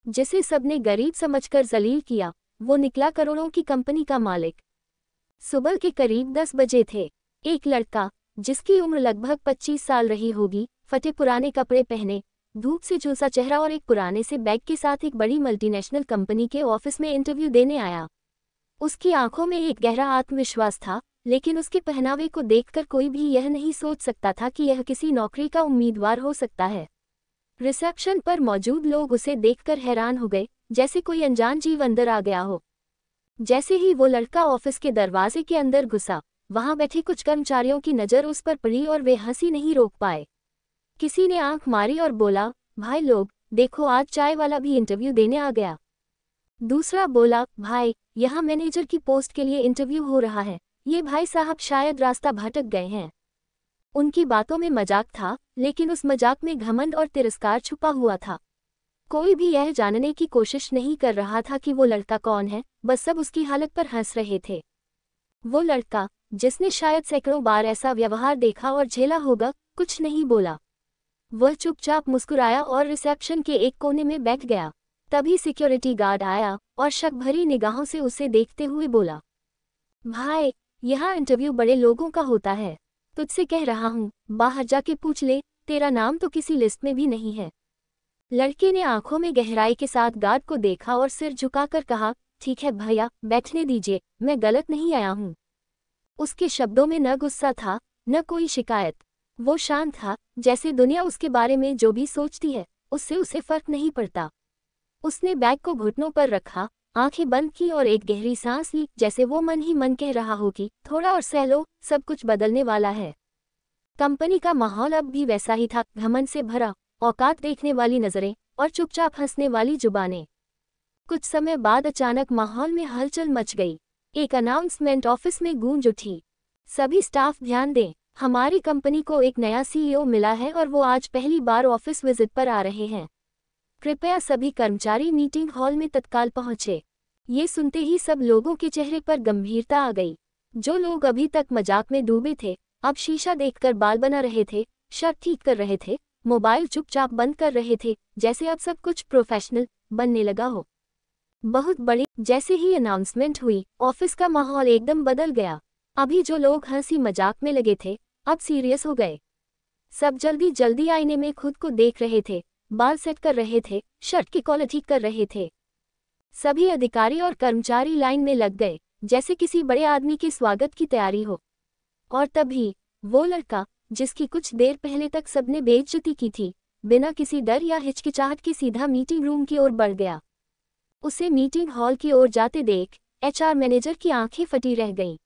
जिसे सबने गरीब समझकर जलील किया, वो निकला करोड़ों की कंपनी का मालिक। सुबह के करीब 10 बजे थे। एक लड़का, जिसकी उम्र लगभग 25 साल रही होगी, फटे पुराने कपड़े पहने, धूप से झुलसा चेहरा और एक पुराने से बैग के साथ एक बड़ी मल्टीनेशनल कंपनी के ऑफिस में इंटरव्यू देने आया। उसकी आंखों में एक गहरा आत्मविश्वास था, लेकिन उसके पहनावे को देखकर कोई भी यह नहीं सोच सकता था कि यह किसी नौकरी का उम्मीदवार हो सकता है। रिसेप्शन पर मौजूद लोग उसे देखकर हैरान हो गए, जैसे कोई अनजान जीव अंदर आ गया हो। जैसे ही वो लड़का ऑफिस के दरवाजे के अंदर घुसा, वहां बैठे कुछ कर्मचारियों की नज़र उस पर पड़ी और वे हंसी नहीं रोक पाए। किसी ने आंख मारी और बोला, भाई लोग, देखो आज चाय वाला भी इंटरव्यू देने आ गया। दूसरा बोला, भाई, यहाँ मैनेजर की पोस्ट के लिए इंटरव्यू हो रहा है, ये भाई साहब शायद रास्ता भटक गए हैं। उनकी बातों में मजाक था, लेकिन उस मजाक में घमंड और तिरस्कार छुपा हुआ था। कोई भी यह जानने की कोशिश नहीं कर रहा था कि वो लड़का कौन है, बस सब उसकी हालत पर हंस रहे थे। वो लड़का, जिसने शायद सैकड़ों बार ऐसा व्यवहार देखा और झेला होगा, कुछ नहीं बोला। वह चुपचाप मुस्कुराया और रिसेप्शन के एक कोने में बैठ गया। तभी सिक्योरिटी गार्ड आया और शक भरी निगाहों से उसे देखते हुए बोला, भाई, यहाँ इंटरव्यू बड़े लोगों का होता है, तुझसे कह रहा हूँ, बाहर जाके पूछ ले, तेरा नाम तो किसी लिस्ट में भी नहीं है। लड़के ने आंखों में गहराई के साथ गार्ड को देखा और सिर झुकाकर कहा, ठीक है भैया, बैठने दीजिए, मैं गलत नहीं आया हूँ। उसके शब्दों में न गुस्सा था, न कोई शिकायत। वो शांत था, जैसे दुनिया उसके बारे में जो भी सोचती है, उससे उसे फर्क नहीं पड़ता। उसने बैग को घुटनों पर रखा, आंखें बंद की और एक गहरी सांस ली, जैसे वो मन ही मन कह रहा हो कि थोड़ा और सह लो, सब कुछ बदलने वाला है। कंपनी का माहौल अब भी वैसा ही था, घमंड से भरा, औकात देखने वाली नजरें और चुपचाप हंसने वाली जुबानें। कुछ समय बाद अचानक माहौल में हलचल मच गई। एक अनाउंसमेंट ऑफिस में गूंज उठी, सभी स्टाफ ध्यान दें, हमारी कंपनी को एक नया सीईओ मिला है और वो आज पहली बार ऑफिस विजिट पर आ रहे हैं। कृपया सभी कर्मचारी मीटिंग हॉल में तत्काल पहुंचे। ये सुनते ही सब लोगों के चेहरे पर गंभीरता आ गई। जो लोग अभी तक मजाक में डूबे थे, अब शीशा देखकर बाल बना रहे थे, शर्ट ठीक कर रहे थे, मोबाइल चुपचाप बंद कर रहे थे, जैसे अब सब कुछ प्रोफेशनल बनने लगा हो। बहुत बड़ी। जैसे ही अनाउंसमेंट हुई, ऑफिस का माहौल एकदम बदल गया। अभी जो लोग हंसी मजाक में लगे थे, अब सीरियस हो गए। सब जल्दी जल्दी आईने में खुद को देख रहे थे, बाल सेट कर रहे थे, शर्ट की कॉलर ठीक कर रहे थे। सभी अधिकारी और कर्मचारी लाइन में लग गए, जैसे किसी बड़े आदमी के स्वागत की तैयारी हो। और तभी वो लड़का, जिसकी कुछ देर पहले तक सबने बेइज्जती की थी, बिना किसी डर या हिचकिचाहट के सीधा मीटिंग रूम की ओर बढ़ गया। उसे मीटिंग हॉल की ओर जाते देख एचआर मैनेजर की आंखें फटी रह गईं।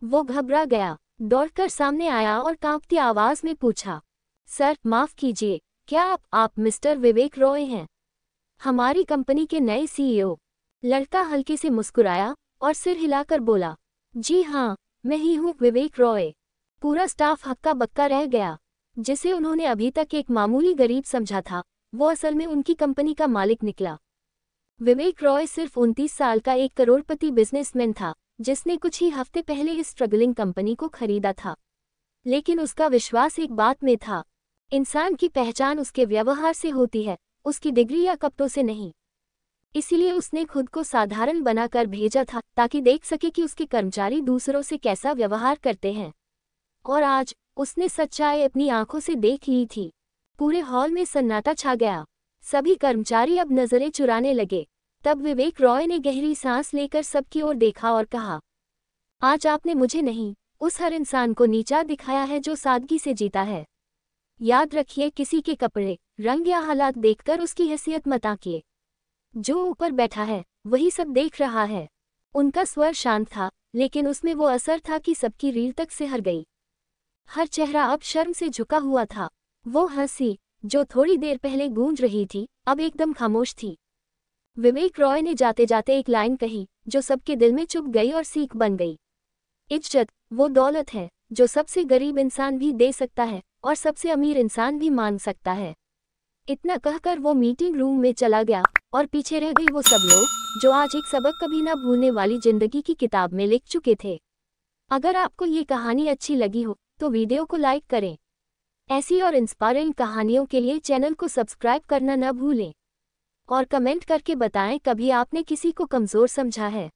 वो घबरा गया, दौड़कर सामने आया और कांपती आवाज में पूछा, सर माफ कीजिए, क्या आप मिस्टर विवेक रॉय हैं? हमारी कंपनी के नए सीईओ। लड़का हल्के से मुस्कुराया और सिर हिलाकर बोला, जी हाँ, मैं ही हूँ विवेक रॉय। पूरा स्टाफ हक्का बक्का रह गया। जिसे उन्होंने अभी तक एक मामूली गरीब समझा था, वो असल में उनकी कंपनी का मालिक निकला। विवेक रॉय सिर्फ 29 साल का एक करोड़पति बिजनेसमैन था, जिसने कुछ ही हफ्ते पहले इस स्ट्रगलिंग कंपनी को खरीदा था। लेकिन उसका विश्वास एक बात में था, इंसान की पहचान उसके व्यवहार से होती है, उसकी डिग्री या कपड़ों से नहीं। इसीलिए उसने खुद को साधारण बनाकर भेजा था, ताकि देख सके कि उसके कर्मचारी दूसरों से कैसा व्यवहार करते हैं। और आज उसने सच्चाई अपनी आंखों से देख ली थी। पूरे हॉल में सन्नाटा छा गया। सभी कर्मचारी अब नजरें चुराने लगे। तब विवेक रॉय ने गहरी सांस लेकर सबकी ओर देखा और कहा, आज आपने मुझे नहीं, उस हर इंसान को नीचा दिखाया है जो सादगी से जीता है। याद रखिए, किसी के कपड़े, रंग या हालात देखकर उसकी हैसियत मत आंकिए। जो ऊपर बैठा है, वही सब देख रहा है। उनका स्वर शांत था, लेकिन उसमें वो असर था कि सबकी रीढ़ तक सिहर गई। हर चेहरा अब शर्म से झुका हुआ था। वो हंसी, जो थोड़ी देर पहले गूंज रही थी, अब एकदम खामोश थी। विवेक रॉय ने जाते जाते एक लाइन कही, जो सबके दिल में चुभ गई और सीख बन गई। इज्जत वो दौलत है जो सबसे गरीब इंसान भी दे सकता है और सबसे अमीर इंसान भी मान सकता है। इतना कहकर वो मीटिंग रूम में चला गया और पीछे रह गई वो सब लोग, जो आज एक सबक कभी ना भूलने वाली जिंदगी की किताब में लिख चुके थे। अगर आपको ये कहानी अच्छी लगी हो, तो वीडियो को लाइक करें। ऐसी और इंस्पायरिंग कहानियों के लिए चैनल को सब्सक्राइब करना न भूलें। और कमेंट करके बताएं कभी आपने किसी को कमज़ोर समझा है।